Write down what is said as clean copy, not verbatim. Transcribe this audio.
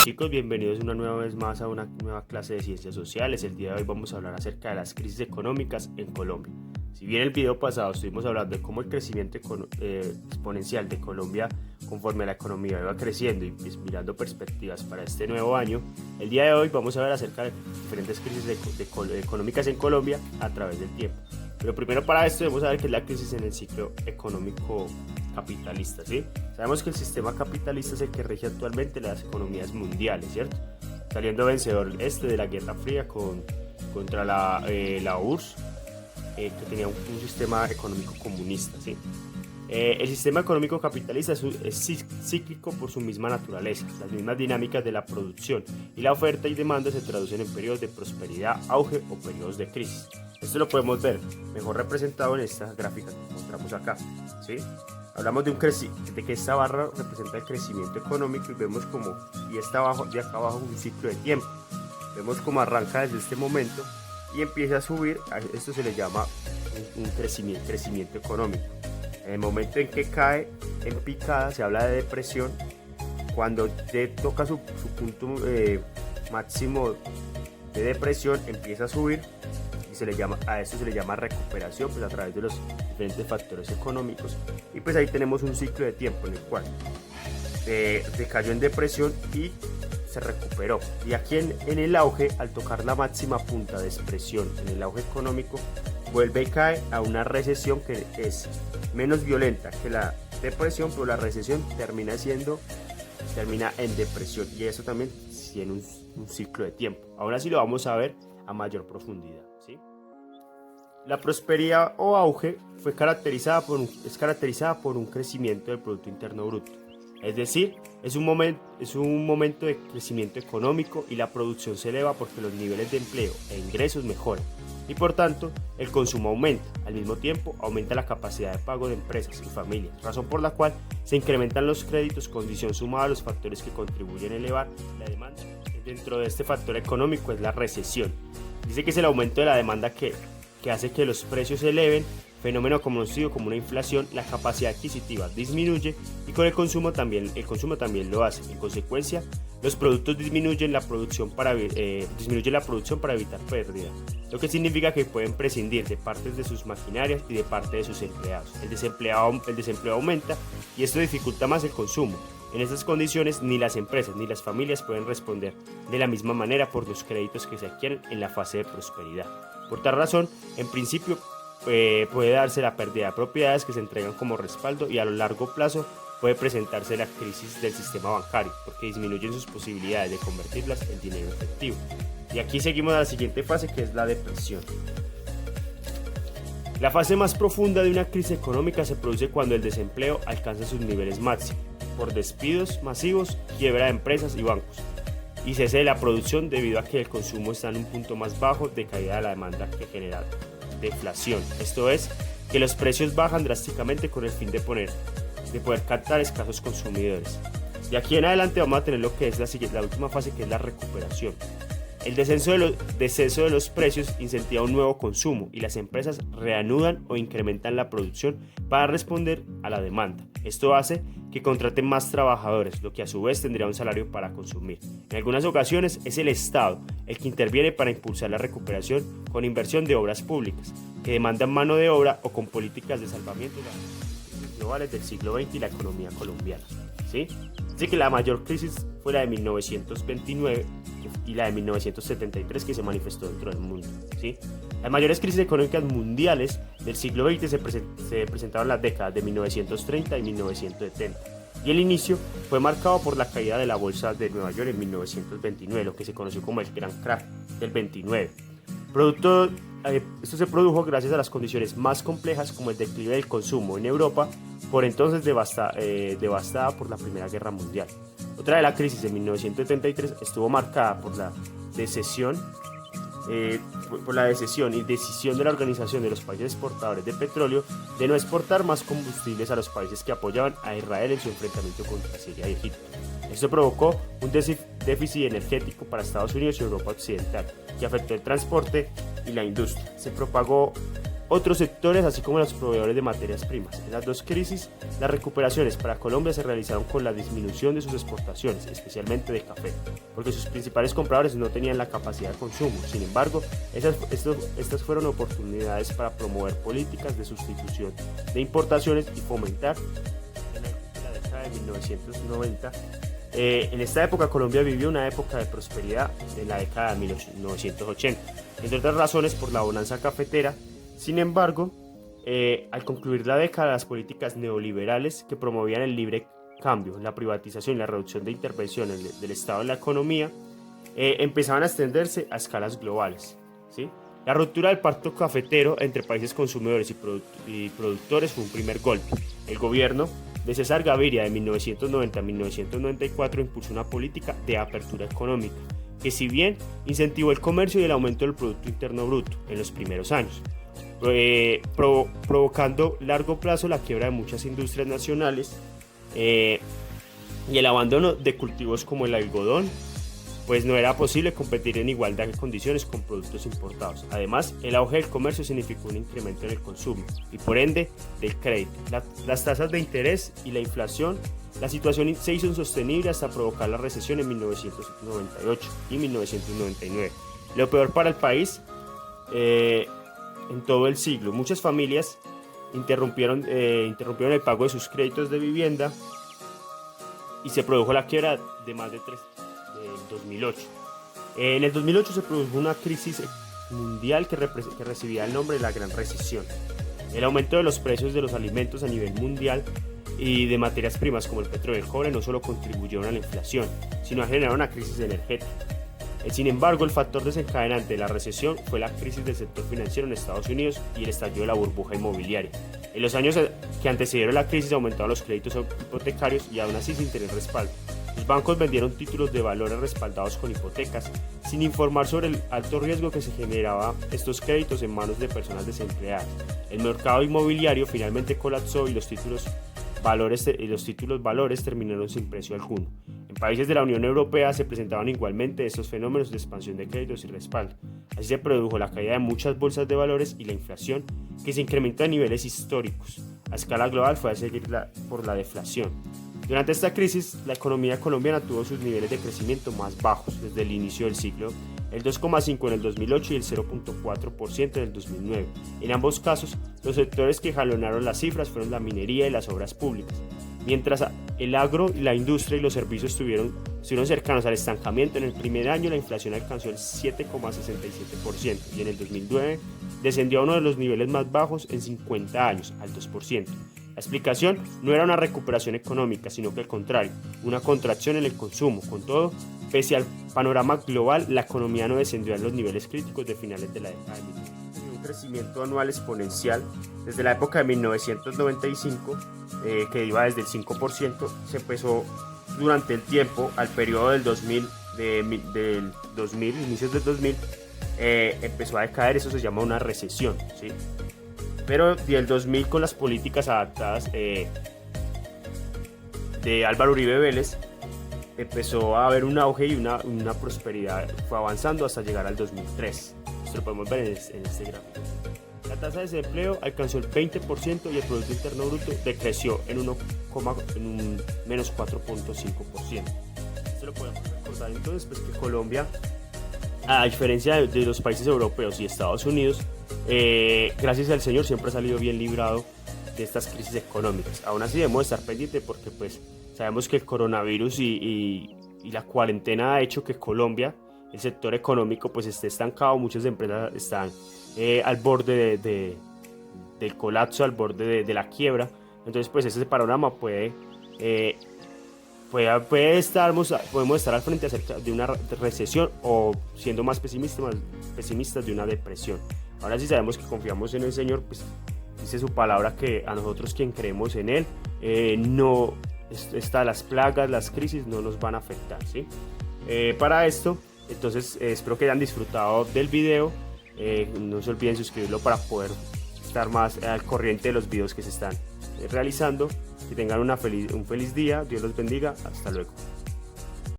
chicos, bienvenidos una nueva vez más a una nueva clase de ciencias sociales. El día de hoy vamos a hablar acerca de las crisis económicas en Colombia. Si bien el video pasado estuvimos hablando de cómo el crecimiento exponencial de Colombia conforme la economía iba creciendo y pues, mirando perspectivas para este nuevo año, el día de hoy vamos a ver acerca de diferentes crisis económicas en Colombia a través del tiempo. Pero primero para esto debemos saber qué es la crisis en el ciclo económico capitalista, ¿sí? Sabemos que el sistema capitalista es el que rige actualmente las economías mundiales, ¿cierto? Saliendo vencedor de la Guerra Fría contra la URSS, que tenía un sistema económico comunista, ¿sí? El sistema económico capitalista es cíclico por su misma naturaleza. Las mismas dinámicas de la producción y la oferta y demanda se traducen en periodos de prosperidad, auge o periodos de crisis. Esto lo podemos ver mejor representado en esta gráfica que encontramos acá, ¿sí? Hablamos de que esta barra representa el crecimiento económico y vemos como, y está abajo, de acá abajo, un ciclo de tiempo. Vemos cómo arranca desde este momento y empieza a subir. Esto se le llama un crecimiento económico. En el momento en que cae en picada se habla de depresión. Cuando toca su punto máximo de depresión, empieza a subir y a esto se le llama recuperación, pues a través de los diferentes factores económicos. Y pues ahí tenemos un ciclo de tiempo en el cual cayó en depresión y se recuperó. Y aquí en el auge, al tocar la máxima punta de expresión en el auge económico, vuelve y cae a una recesión que es menos violenta que la depresión, pero la recesión termina en depresión, y eso también tiene un ciclo de tiempo. Ahora sí lo vamos a ver a mayor profundidad, ¿sí? La prosperidad o auge es caracterizada por un crecimiento del Producto Interno Bruto. Es decir, es un momento de crecimiento económico y la producción se eleva porque los niveles de empleo e ingresos mejoran y por tanto el consumo aumenta. Al mismo tiempo aumenta la capacidad de pago de empresas y familias, razón por la cual se incrementan los créditos, condición sumada a los factores que contribuyen a elevar la demanda. Dentro de este factor económico es la recesión. Dice que es el aumento de la demanda que hace que los precios se eleven, fenómeno conocido como una inflación. La capacidad adquisitiva disminuye y con el consumo también lo hace. En consecuencia, los productos disminuyen la producción para evitar pérdida, lo que significa que pueden prescindir de partes de sus maquinarias y de parte de sus empleados. El desempleo aumenta y esto dificulta más el consumo. En estas condiciones, ni las empresas ni las familias pueden responder de la misma manera por los créditos que se adquieren en la fase de prosperidad. Por tal razón, en principio, puede darse la pérdida de propiedades que se entregan como respaldo y a lo largo plazo puede presentarse la crisis del sistema bancario porque disminuyen sus posibilidades de convertirlas en dinero efectivo. Y aquí seguimos a la siguiente fase, que es la depresión. La fase más profunda de una crisis económica se produce cuando el desempleo alcanza sus niveles máximos por despidos masivos, quiebra de empresas y bancos y cese de la producción debido a que el consumo está en un punto más bajo de caída de la demanda que genera deflación. Esto es, que los precios bajan drásticamente con el fin de poder captar escasos consumidores. De aquí en adelante vamos a tener lo que es la última fase, que es la recuperación. El descenso de los precios incentiva un nuevo consumo y las empresas reanudan o incrementan la producción para responder a la demanda. Esto hace que contraten más trabajadores, lo que a su vez tendría un salario para consumir. En algunas ocasiones es el Estado el que interviene para impulsar la recuperación con inversión de obras públicas que demandan mano de obra o con políticas de salvamiento de las crisis globales del siglo XX y la economía colombiana, ¿sí? Así que la mayor crisis fue la de 1929 y la de 1973 que se manifestó dentro del mundo, ¿sí? Las mayores crisis económicas mundiales del siglo XX se presentaron en las décadas de 1930 y 1970 y el inicio fue marcado por la caída de la bolsa de Nueva York en 1929, lo que se conoció como el Gran Crack del 29. Esto se produjo gracias a las condiciones más complejas como el declive del consumo en Europa, por entonces devastada por la Primera Guerra Mundial. Otra de la crisis de 1973 estuvo marcada por la decisión y decisión de la Organización de los Países Exportadores de Petróleo de no exportar más combustibles a los países que apoyaban a Israel en su enfrentamiento contra Siria y Egipto. Esto provocó un déficit energético para Estados Unidos y Europa Occidental, que afectó el transporte y la industria. Se propagó otros sectores, así como los proveedores de materias primas. En las dos crisis, las recuperaciones para Colombia se realizaron con la disminución de sus exportaciones, especialmente de café, porque sus principales compradores no tenían la capacidad de consumo. Sin embargo, estas fueron oportunidades para promover políticas de sustitución de importaciones y fomentar en la década de 1990. En esta época Colombia vivió una época de prosperidad en la década de 1980, entre otras razones por la bonanza cafetera. Sin embargo, al concluir la década, las políticas neoliberales que promovían el libre cambio, la privatización y la reducción de intervenciones del Estado en la economía empezaban a extenderse a escalas globales, ¿sí? La ruptura del pacto cafetero entre países consumidores y productores fue un primer golpe. El gobierno de César Gaviria de 1990 a 1994 impulsó una política de apertura económica, que si bien incentivó el comercio y el aumento del Producto Interno Bruto en los primeros años, provocando a largo plazo la quiebra de muchas industrias nacionales y el abandono de cultivos como el algodón, pues no era posible competir en igualdad de condiciones con productos importados. Además, el auge del comercio significó un incremento en el consumo y por ende del crédito. Las tasas de interés y la inflación, la situación se hizo insostenible hasta provocar la recesión en 1998 y 1999. Lo peor para el país en todo el siglo. Muchas familias interrumpieron el pago de sus créditos de vivienda y se produjo la quiebra de más de 2008. En el 2008 se produjo una crisis mundial que recibía el nombre de la Gran Recesión. El aumento de los precios de los alimentos a nivel mundial y de materias primas como el petróleo y el cobre no solo contribuyeron a la inflación, sino a generar una crisis energética. Sin embargo, el factor desencadenante de la recesión fue la crisis del sector financiero en Estados Unidos y el estallido de la burbuja inmobiliaria. En los años que antecedieron la crisis aumentaron los créditos hipotecarios y aún así sin tener respaldo. Los bancos vendieron títulos de valores respaldados con hipotecas, sin informar sobre el alto riesgo que se generaba estos créditos en manos de personas desempleadas. El mercado inmobiliario finalmente colapsó y los títulos valores terminaron sin precio alguno. En países de la Unión Europea se presentaban igualmente estos fenómenos de expansión de créditos y respaldo. Así se produjo la caída de muchas bolsas de valores y la inflación, que se incrementó a niveles históricos. A escala global fue a seguir por la deflación. Durante esta crisis, la economía colombiana tuvo sus niveles de crecimiento más bajos desde el inicio del siglo, el 2,5% en el 2008 y el 0,4% en el 2009. En ambos casos, los sectores que jalonaron las cifras fueron la minería y las obras públicas. Mientras el agro, la industria y los servicios estuvieron cercanos al estancamiento, en el primer año la inflación alcanzó el 7,67% y en el 2009 descendió a uno de los niveles más bajos en 50 años, al 2%. La explicación no era una recuperación económica, sino que al contrario, una contracción en el consumo. Con todo, pese al panorama global, la economía no descendió a los niveles críticos de finales de la década de 1990. Un crecimiento anual exponencial desde la época de 1995, que iba desde el 5%, se empezó durante el tiempo, al periodo del 2000, inicios del 2000, empezó a decaer. Eso se llama una recesión, ¿sí? Pero del 2000, con las políticas adaptadas de Álvaro Uribe Vélez, empezó a haber un auge y una prosperidad, fue avanzando hasta llegar al 2003. Esto lo podemos ver en este gráfico. La tasa de desempleo alcanzó el 20% y el Producto Interno Bruto decreció en un menos 4,5%. Esto lo podemos recordar entonces, pues, que Colombia, a diferencia de los países europeos y Estados Unidos, gracias al Señor siempre ha salido bien librado de estas crisis económicas. Aún así debemos estar pendientes porque pues sabemos que el coronavirus y la cuarentena ha hecho que Colombia, el sector económico, pues esté estancado. Muchas empresas están al borde del colapso, al borde de la quiebra. Entonces pues ese panorama podemos estar al frente acerca de una recesión o, siendo más pesimistas, de una depresión. Ahora sí sabemos que confiamos en el Señor, pues dice su palabra que a nosotros, quien creemos en Él, las plagas, las crisis no nos van a afectar, ¿sí? Para esto, entonces espero que hayan disfrutado del video. No se olviden suscribirlo para poder estar más al corriente de los videos que se están realizando. Que tengan un feliz día. Dios los bendiga. Hasta luego.